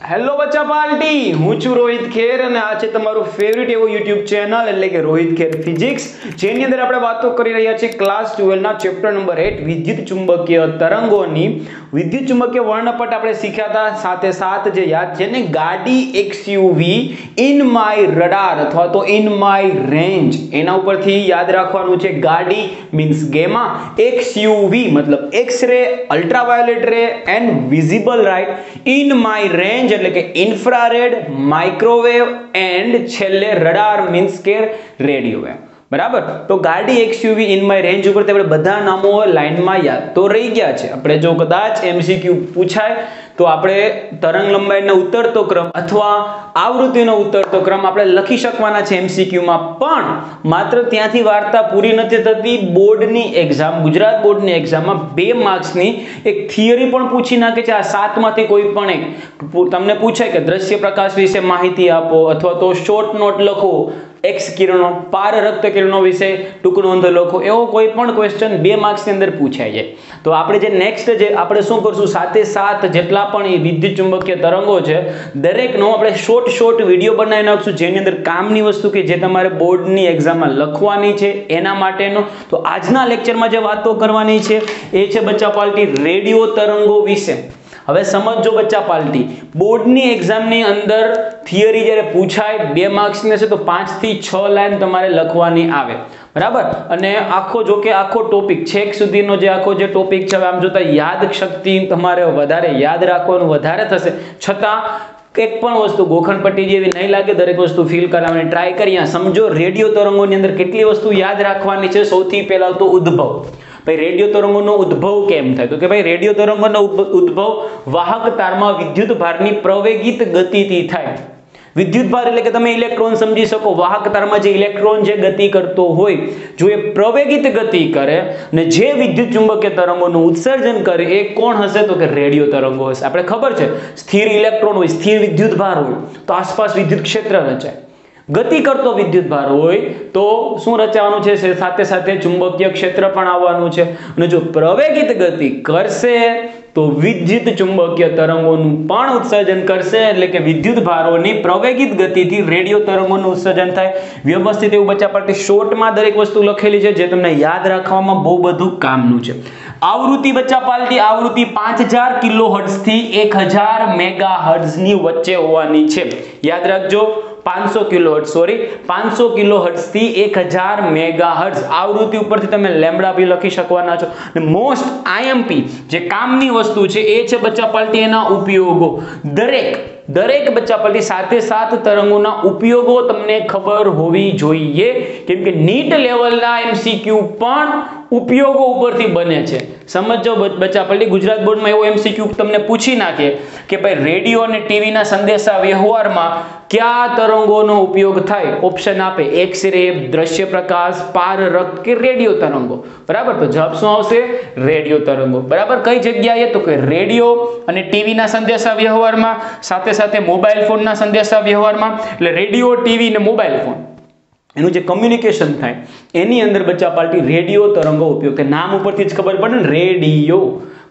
Hello બચ્ચા party, હું છું રોહિત ખેર અને આ છે તમારું ફેવરિટ એવો યુટ્યુબ ચેનલ એટલે કે રોહિત ખેર ફિઝિક્સ, જેની અંદર આપણે વાતો કરી રહ્યા છીએ ક્લાસ 12 ના ચેપ્ટર નંબર 8 વિદ્યુત ચુંબકીય તરંગોની. વિદ્યુત ચુંબકીય વર્ણપટ આપણે શીખ્યા હતા. સાથે સાથ જે યાદ છે ને, ગાડી એક્સયુવી ઇન માય રડાર અથવા તો ઇન માય રેન્જ, એના ઉપરથી યાદ રાખવાનું છે. ગાડી મીન્સ ગેમા, એક્સયુવી મતલબ એક્સ રે, અલ્ટ્રાવાયોલેટ રે and visible light, in my range એટલે કે ઇન્ફ્રારેડ, માઇક્રોવેવ એન્ડ છેલ્લે રડાર મીન્સ કે રેડિયો વેવ. બરાબર, તો ગાડી એક્સયુવી ઇન માય રેન્જ ઉપર આપણે બધા નામો લાઈનમાં યાદ તો રહી ગયા છે. આપણે જો કદાચ એમસીક્યુ પૂછાય તો આપણે તરંગ લંબાઈનો ઉતરતો ક્રમ અથવા આવૃત્તિનો ઉતરતો ક્રમ આપણે લખી શકવાના છે એમસીક્યુમાં. પણ માત્ર ત્યાંથી વાર્તા પૂરી નથી થતી. બોર્ડની એક્ઝામ, ગુજરાત બોર્ડની એક્ઝામમાં 2 માર્ક્સની એક થિયરી પણ પૂછી નાખે છે. આ 7 માંથી કોઈ પણ એક તમને પૂછાય કે દ્રશ્ય પ્રકાશ વિશે માહિતી આપો અથવા તો શોર્ટ નોટ લખો, એક્સ કિરણો, પારરક્ત કિરણો વિશે ટૂંક નોંધ લખો, એવો કોઈ પણ ક્વેશ્ચન 2 માર્ક્સની અંદર પૂછાય છે. તો આપણે જે નેક્સ્ટ જે આપણે શું કરશું, સાથે સાથ જેટલા પણ એ વિદ્યુત ચુંબકીય તરંગો છે દરેકનો આપણે શોર્ટ વિડીયો બનાવી નાખશું, જેની અંદર કામની વસ્તુ કે જે તમારે બોર્ડની એક્ઝામમાં લખવાની છે એના માટેનો. તો આજના લેક્ચરમાં જે વાતો કરવાની છે એ છે બચ્ચા પાર્ટી રેડિયો તરંગો વિશે. હવે સમજો બચ્ચા પાર્ટી, બોર્ડની એક્ઝામની અંદર થિયરી જ્યારે પૂછાય 2 માર્ક્સની હશે તો 5 થી 6 લાઈન તમારે લખવાની આવે. બરાબર, અને આખો જો કે આખો ટોપિક છેક સુધીનો જે આખો જે ટોપિક છે, આમ જોતા યાદ શક્તિ તમારે વધારે યાદ રાખવાનું વધારે થશે. છતાં એક પણ વસ્તુ ગોખણપટ્ટી જેવી નહીં લાગે, દરેક વસ્તુ ફીલ કરવાની ટ્રાય કરી. સમજો રેડિયો તરંગોની અંદર કેટલી વસ્તુ યાદ રાખવાની છે. સૌથી પહેલા તો ઉદ્ભવ. ભાઈ રેડિયો તરંગોનો ઉદ્ભવ કેમ થાય? તો કે ભાઈ રેડિયો તરંગોનો ઉદ્ભવ વાહક તારમાં વિદ્યુત ભારની પ્રવેગિત ગતિથી થાય. વિદ્યુત ભાર એટલે કે તમે ઇલેક્ટ્રોન સમજી શકો. વાહક તારમાં જે ઇલેક્ટ્રોન જે ગતિ કરતો હોય, જો એ પ્રવેગિત ગતિ કરે ને જે વિદ્યુત ચુંબકીય તરંગોનું ઉત્સર્જન કરે એ કોણ હશે? તો કે રેડિયો તરંગો હશે. આપણે ખબર છે સ્થિર ઇલેક્ટ્રોન હોય, સ્થિર વિદ્યુત ભાર હોય તો આસપાસ વિદ્યુત ક્ષેત્ર રચાય. ગતિ કરતો વિદ્યુત ભાર હોય તો શું રચાવાનું છે? સાથે સાથે ચુંબકીય ક્ષેત્ર પણ આવવાનું છે. અને જો પ્રવેગિત ગતિ કરશે તો વિદ્યુત ચુંબકીય તરંગોનું પણ ઉત્સર્જન કરશે, એટલે કે વિદ્યુત ભારોની પ્રવેગિત ગતિથી રેડિયો તરંગોનું ઉત્સર્જન થાય. વ્યવસ્થિત એવું બચ્ચા પાર્ટી શોર્ટમાં દરેક વસ્તુ લખેલી છે જે તમને યાદ રાખવામાં બહુ બધું કામનું છે. આવૃત્તિ બચ્ચા પાર્ટી, આવૃત્તિ 5000 કિલોહર્ટ્ઝ થી 1000 મેગાહર્ટ્ઝ ની વચ્ચે હોવાની છે. યાદ રાખજો, 500 કિલોહર્ટ્ઝ થી 1000 મેગાહર્ટ્ઝ આવૃત્તિ ઉપરથી તમે લેમ્બડા બી લખી શકવાના છો. અને મોસ્ટ આઈએમપી જે કામની વસ્તુ છે એ છે બચ્ચા પાર્ટી એના ઉપયોગો. દરેક બચ્ચા પાર્ટી સાથે સાત તરંગોના ઉપયોગો તમને ખબર હોવી જોઈએ, કેમ કે નીટ લેવલના એમસીક્યુ પણ ઉપયોગો ઉપરથી બને છે. સમજો બચ્ચા પાર્ટી, ગુજરાત બોર્ડમાં એવો એમસીક્યુ તમને પૂછી નાખે કે ભાઈ રેડિયો અને ટીવીના સંદેશા વ્યવહારમાં કયા તરંગોનો ઉપયોગ થાય? ઓપ્શન આપે એક્સ રે, દ્રશ્ય પ્રકાશ, પારરક્ત કે રેડિયો તરંગો. બરાબર, તો જવાબ શું આવશે? રેડિયો તરંગો. બરાબર, કઈ જગ્યાએ? તો કે રેડિયો અને ટીવીના સંદેશા વ્યવહારમાં, સાથે સાથે મોબાઈલ ફોનના સંદેશા વ્યવહારમાં. એટલે રેડિયો, ટીવી અને મોબાઈલ ફોન એનું જે કમ્યુનિકેશન થાય એની અંદર બચ્ચા પાર્ટી રેડિયો તરંગો ઉપયોગ થાય. નામ ઉપરથી જ ખબર પડે ને, રેડિયો.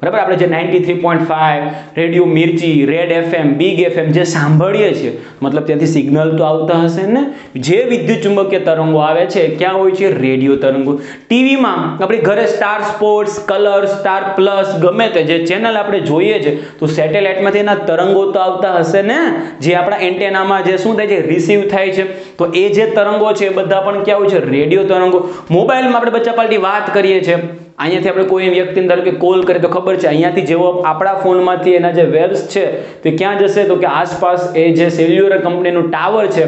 બરાબર, આપણે જે 93.5 રેડિયો મિર્ચી, રેડ એફએમ, બિગ એફએમ જે સાંભળીએ છીએ, મતલબ ત્યાંથી સિગ્નલ તો આવતા હશે ને. જે વિદ્યુત ચુંબકીય તરંગો આવે છે ક્યાં હોય છે? રેડિયો તરંગો. ટીવીમાં આપણી ઘરે star sports, colour, star plus ગમે તે જે ચેનલ આપણે જોઈએ છે તો સેટેલાઇટમાંથી એના તરંગો તો આવતા હશે ને, જે આપણા એન્ટેનામાં જે શું થાય છે, રિસીવ થાય છે. તો એ જે તરંગો છે એ બધા પણ ક્યાં હોય છે? રેડિયો તરંગો. મોબાઈલમાં આપણે બચ્ચા પાર્ટી વાત કરીએ છીએ, અહીંયાથી આપણે કોઈ વ્યક્તિને ધારો કે કોલ કરીએ તો ખબર છે અહીંયાથી જેવો આપણા ફોનમાંથી એના જે વેવ્સ છે તે ક્યાં જશે? તો કે આસપાસ એ જે સેલ્યુલર કંપનીનું ટાવર છે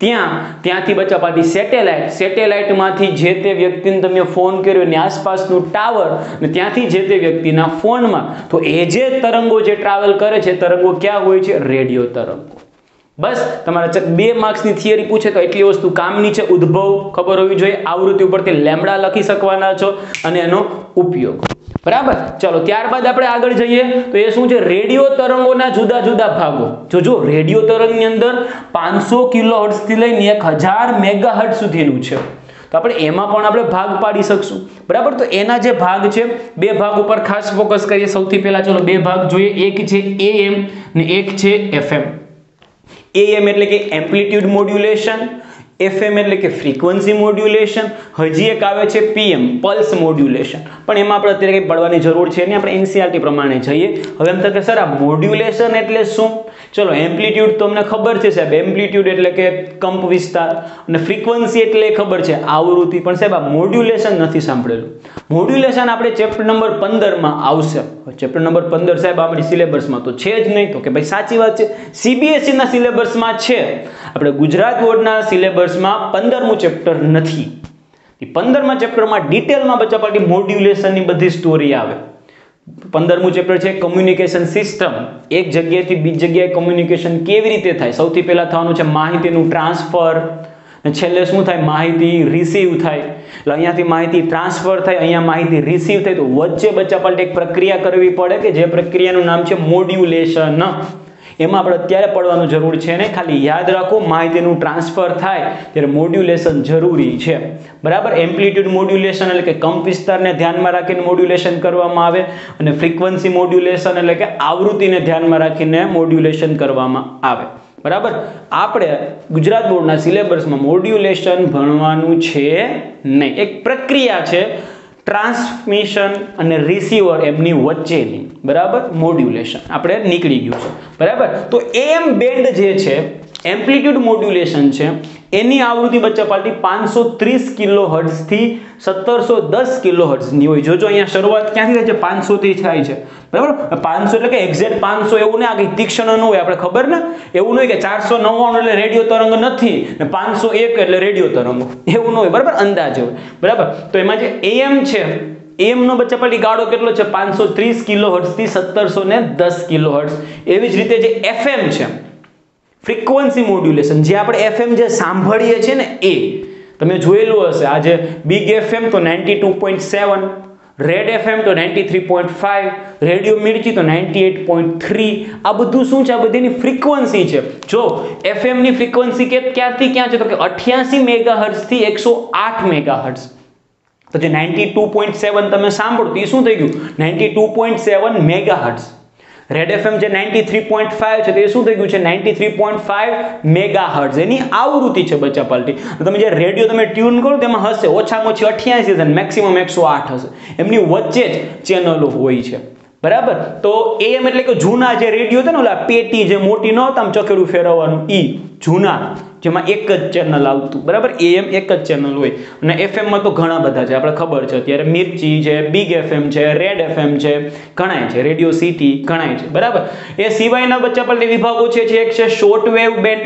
ત્યાંથી બચ્ચા પાર્ટી સેટેલાઇટમાંથી જે તે વ્યક્તિને તમે ફોન કર્યો એની આસપાસનું ટાવર અને ત્યાંથી જે તે વ્યક્તિના ફોનમાં, તો એ જે તરંગો જે ટ્રાવેલ કરે છે તરંગો ક્યાં હોય છે? રેડિયો તરંગો. બસ, તમારે 2 માર્ક્સની થિયરી પૂછે તો એટલી વસ્તુ કામની છે. ઉદ્ભવ ખબર હોવી જોઈએ, આવૃત્તિ ઉપરથી લેમ્બડા લખી શકવાના છો અને એનો ઉપયોગ. બરાબર, ચલો ત્યારબાદ આપણે આગળ જઈએ તો એ શું છે? રેડિયો તરંગોના જુદા જુદા ભાગો. જો રેડિયો તરંગની અંદર 500 કિલોહર્ટ્ઝ થી લઈને 1000 મેગાહર્ટ્ઝ સુધીનું છે. તો આપણે એમાં પણ આપણે ભાગ પાડી શકશું, બરાબર. તો એના જે ભાગ છે, બે ભાગ ઉપર ખાસ ફોકસ કરીએ. સૌથી પહેલા ચલો બે ભાગ જોઈએ. એક છે AM ને એક છે FM. AM એટલે કે એમ્પ્લિટ્યુડ મોડ્યુલેશન, FM એટલે કે ફ્રીક્વન્સી મોડ્યુલેશન, હજી એક આવે છે PM પલ્સ મોડ્યુલેશન. પણ એમાં આપણે અત્યારે કંઈ પડવાની જરૂર છે નહીં, આપણે NCERT પ્રમાણે જઈએ. હવે એમ થાય કે સર આ મોડ્યુલેશન એટલે શું? ચલો એમ્પ્લિટ્યુડ તો અમને ખબર છે સાહેબ, એમ્પ્લિટ્યુડ એટલે કે કંપ વિસ્તાર, અને ફ્રીક્વન્સી એટલે ખબર છે આવૃત્તિ. પણ સાહેબ આ મોડ્યુલેશન નથી સાંભળેલું. મોડ્યુલેશન આપણે ચેપ્ટર નંબર 15 માં આવશે. ચેપ્ટર નંબર 15 સાહેબ આપણી સિલેબસમાં તો છે જ નહીં. તો કે ભાઈ સાચી વાત છે, CBSE ના સિલેબસમાં છે, આપણે ગુજરાત બોર્ડના સિલેબસમાં 15મું ચેપ્ટર નથી. 15મા ચેપ્ટરમાં ડિટેલમાં બચ્ચા પાટી મોડ્યુલેશનની બધી સ્ટોરી આવે. 15મું ચેપ્ટર છે કમ્યુનિકેશન સિસ્ટમ. એક જગ્યાએથી બીજી જગ્યાએ કમ્યુનિકેશન કેવી રીતે થાય. સૌથી પહેલા થવાનું છે માહિતીનું ટ્રાન્સફર, અને છેલ્લે શું થાય? માહિતી રિસીવ થાય. એટલે અહીંયાથી માહિતી ટ્રાન્સફર થાય, અહીંયા માહિતી રિસીવ થાય. તો વચ્ચે બચ્ચા પાટી એક પ્રક્રિયા કરવી પડે કે જે પ્રક્રિયાનું નામ છે મોડ્યુલેશન. એમાં આપણે અત્યારે પડવાનું જરૂર છે ને, ખાલી યાદ રાખો માહિતીનું ટ્રાન્સફર થાય ત્યારે મોડ્યુલેશન જરૂરી છે, બરાબર. એમ્પ્લિટ્યુડ મોડ્યુલેશન એટલે કે કંપ વિસ્તારને ધ્યાનમાં રાખીને મોડ્યુલેશન કરવામાં આવે, અને ફ્રીક્વન્સી મોડ્યુલેશન એટલે કે આવૃત્તિને ધ્યાનમાં રાખીને મોડ્યુલેશન કરવામાં આવે, બરાબર. આપણે ગુજરાત બોર્ડના સિલેબસમાં મોડ્યુલેશન ભણવાનું છે નહીં. એક પ્રક્રિયા છે ટ્રાન્સમિશન અને રિસીવર એમની વચ્ચેની, બરાબર. મોડ્યુલેશન આપણે નીકળી ગયું છે, બરાબર. તો AM બેન્ડ જે છે, એમ્પ્લિટ્યુડ મોડ્યુલેશન છે, એની આવૃત્તિ બચ્ચા પાર્ટી 530 કિલોહર્ટ્ઝ થી 1710 કિલોહર્ટ્ઝ ની હોય. જોજો અહીંયા શરૂઆત ક્યાંથી થાય છે? 500 થી થાય છે, બરાબર. 500 એટલે કે એક્ઝેક્ટ 500 એવું ને, આ કઈ તીક્ષ્ણ ન હોય, આપણે ખબર ને, એવું ન હોય કે 499 એટલે રેડિયો તરંગ નથી ને 501 એટલે રેડિયો તરંગ, એવું ન હોય, બરાબર. અંદાજ હોય, બરાબર. તો એમાં જે AM છે, AM નો બચ્ચા પાટી ગાળો કેટલો છે? 530 કિલોહર્ટ્ઝ થી 1710 કિલોહર્ટ્ઝ. એવી જ રીતે જે FM છે, ફ્રીક્વન્સી મોડ્યુલેશન, જે આપણે FM જે સાંભળીએ છીએ ને, એ તમે જોયેલું હશે. આજે બિગ FM તો 92.7, રેડ FM તો 93.5, રેડિયો મિર્ચી તો 98.3. આ બધું શું છે? આ બધીની ફ્રીક્વન્સી છે. જો FM ની ફ્રીક્વન્સી ક્યાંથી ક્યાં છે? તો કે 88 મેગાહર્ટ્ઝ થી 108 મેગાહર્ટ્ઝ. તો જે 92.7 તમે સાંભળો તો એ શું થઈ ગયું? 92.7 મેગાહર્ટ્ઝ. રેડ FM જે 93.5 છે, તે શું થઈ ગયું છે? 93.5 મેગાહર્ટ્ઝ એની આવૃત્તિ છે બચ્ચા પાર્ટી. તમે જે રેડિયો તમે ટ્યુન કરો તેમાં હશે ઓછામાં ઓછી 88 અને મેક્સિમમ 108 હશે. એમની વચ્ચે જ ચેનલો હોય છે, બરાબર. તો AM એટલે કે જૂના જે રેડિયો હતા ને, ઓલા પેટી જે મોટી ન હતા આમ ચકેડું ફેરવવાનું, ઈ જૂના, જેમાં એક જ ચેનલ આવતું, બરાબર. AM એક જ ચેનલ હોય. અને FM માં તો ઘણા બધા છે, આપણે ખબર છે. અત્યારે મિર્ચી છે, બિગ FM છે, રેડ FM છે, ઘણાય છે, રેડિયો સિટી ઘણાય છે, બરાબર. એ સિવાયના બચ્ચા પાર્ટી વિભાગો છે. એક છે short wave band.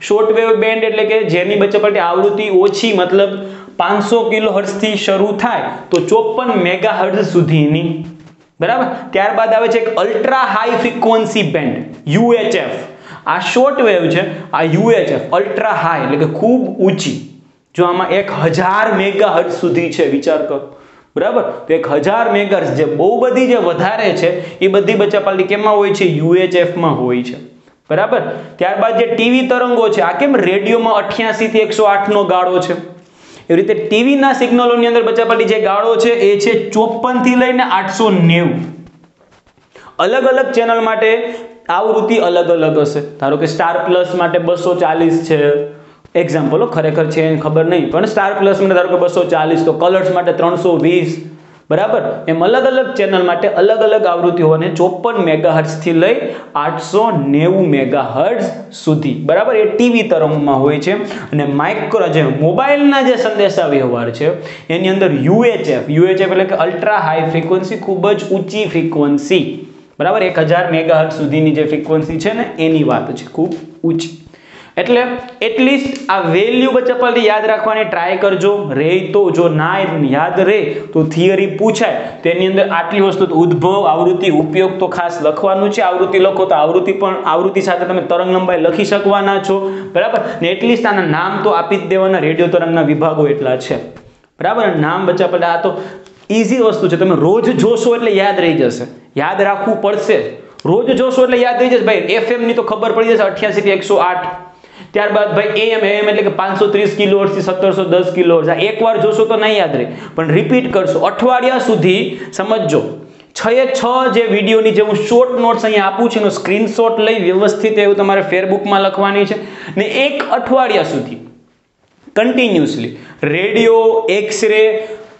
Short wave band એટલે કે જેની બચ્ચા પાર્ટી આવૃત્તિ ઓછી, મતલબ 500 કિલોહર્ટ્ઝ થી શરૂ થાય તો 54 મેગાહર્ટ્ઝ સુધીની, બરાબર. ત્યારબાદ આવે છે એક ultra high frequency band, UHF. આ શોર્ટ વેવ છે, આ UHF અલ્ટ્રા હાઈ એટલે કે ખૂબ ઊંચી. જો આમાં 1000 મેગાહર્ટ્ઝ સુધી છે, વિચાર કરો, બરાબર. તો 1000 મેગાહર્ટ્ઝ જે બહુ બધી જે વધારે છે એ બધી બચ્ચા પાર્ટી કેમાં હોય છે? UHF માં હોય છે, બરાબર. ત્યારબાદ જે ટીવી તરંગો છે, આ કેમ રેડિયોમાં 88 થી 108 નો ગાળો છે, એવી રીતે ટીવી ના સિગ્નલોની અંદર બચ્ચા પાર્ટી જે ગાળો છે એ છે 54 થી લઈને 890. અલગ અલગ ચેનલ માટે આવૃત્તિ અલગ અલગ હશે. ધારો કે સ્ટાર પ્લસ માટે 240 છે, એક્ઝામ્પલ ખરેખર છે ખબર નહીં, પણ સ્ટાર પ્લસ માટે ધારો કે 240, તો કલર્સ માટે 320, બરાબર. એમ અલગ અલગ ચેનલ માટે અલગ અલગ આવૃત્તિ હોવાને 54 મેગાહર્ટ્ઝ થી લઈ 890 મેગાહર્ટ્ઝ સુધી, બરાબર. એ ટીવી તરંગમાં હોય છે. અને માઇક્રો જે મોબાઈલના જે સંદેશા વ્યવહાર છે એની અંદર UHF એટલે કે અલ્ટ્રા હાઈ ફ્રીક્વન્સી, ખૂબ જ ઊંચી ફ્રીક્વન્સી, બરાબર. 1000 મેગાહર્ટ્ઝ સુધીની જે ફ્રીક્વન્સી છે ને એની વાત છે, ખૂબ ઊંચી. એટલે એટલીસ્ટ આ વેલ્યુ બચ્ચા પાર્ટી યાદ રાખવાની ટ્રાય કરજો. રે તો જો ના યાદ રહે તો થિયરી પૂછાય તેની અંદર આટલી વસ્તુ, ઉદ્ભવ, આવૃત્તિ, ઉપયોગ તો ખાસ લખવાનું છે. આવૃત્તિ લખો તો આવૃત્તિ સાથે તમે તરંગ લંબાઈ લખી શકવાના છો, બરાબર. ને એટલીસ્ટ આના નામ તો આપી જ દેવાના. રેડિયો તરંગના વિભાગો એટલા છે, બરાબર. નામ બચ્ચા પાર્ટી આ તો ઈઝી વસ્તુ છે, તમે રોજ જોશો એટલે યાદ રહી જશે. યાદ રાખવું પડશે, રોજ જોશો એટલે યાદ રહી જશે. ભાઈ FM ની તો ખબર પડી જશે 88 થી 108, ત્યારબાદ ભાઈ AM એટલે કે 530 કિલોહર્ટ્ઝ થી 1710 કિલોહર્ટ્ઝ. આ એકવાર જોશો તો નહીં યાદ રહે, પણ રિપીટ કરશો અઠવાડિયા સુધી સમજજો. 6 જે વિડીયોની જે હું શોર્ટ નોટ્સ અહીંયા આપું છું એનો સ્ક્રીનશોટ લઈ વ્યવસ્થિત એવું તમારે ફેરબુકમાં લખવાની છે ને એક અઠવાડિયા સુધી કન્ટિન્યુઅસલી રેડિયો, એક્સરે,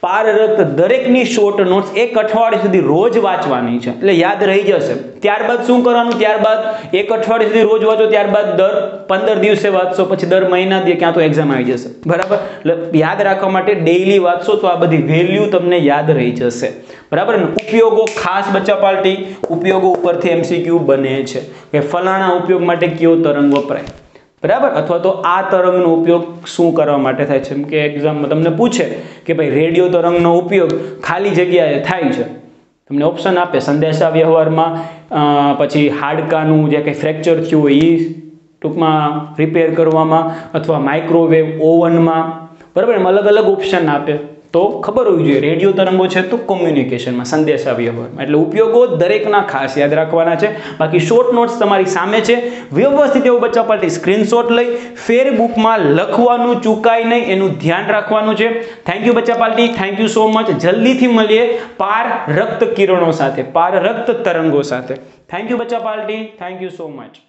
પારરક્ત દરેકની શોર્ટ નોટ્સ એક અઠવાડિયા સુધી રોજ વાંચવાની છે, એટલે યાદ રહી જશે. ત્યારબાદ શું કરવાનું, ત્યારબાદ એક અઠવાડિયા સુધી રોજ વાંચો, ત્યારબાદ દર 15 દિવસે વાંચશો, પછી દર મહિના દીએ ક્યાં તો એક્ઝામ આવી જશે, બરાબર. એટલે યાદ રાખવા માટે ડેઈલી વાંચશો તો આ બધી વેલ્યુ તમને યાદ રહી જશે, બરાબર. ઉપયોગો ખાસ બચ્ચા પાર્ટી ઉપયોગો ઉપરથી MCQ બને છે કે ફલાણા ઉપયોગ માટે કયો તરંગ વપરાય, બરાબર, અથવા તો આ તરંગનો ઉપયોગ શું કરવા માટે થાય છે. કે એક્ઝામમાં તમને પૂછે કે ભાઈ રેડિયો તરંગનો ઉપયોગ ખાલી જગ્યાએ થાય છે, તમને ઓપ્શન આપે સંદેશા વ્યવહારમાં, પછી હાડકાનું જે કંઈ ફ્રેક્ચર થયું હોય એ ટૂંકમાં રિપેર કરવામાં, અથવા માઇક્રોવેવ ઓવનમાં, બરાબર. એમ અલગ અલગ ઓપ્શન આપે તો ખબર હોવી જોઈએ રેડિયો તરંગો છે તો કોમ્યુનિકેશનમાં, સંદેશા વ્યવહારમાં. એટલે ઉપયોગો દરેકના ખાસ યાદ રાખવાના છે. બાકી શોર્ટ નોટ્સ તમારી સામે છે, વ્યવસ્થિત એવું બચ્ચા પાર્ટી સ્ક્રીનશોટ લઈ ફેરબુકમાં લખવાનું ચૂકાય નહીં, એનું ધ્યાન રાખવાનું છે. થેન્ક યુ બચ્ચા party, thank you so much. જલ્દીથી મળીએ પાર રક્ત કિરણો સાથે, પાર રક્ત તરંગો સાથે. થેન્ક યુ બચ્ચા party, thank you so much.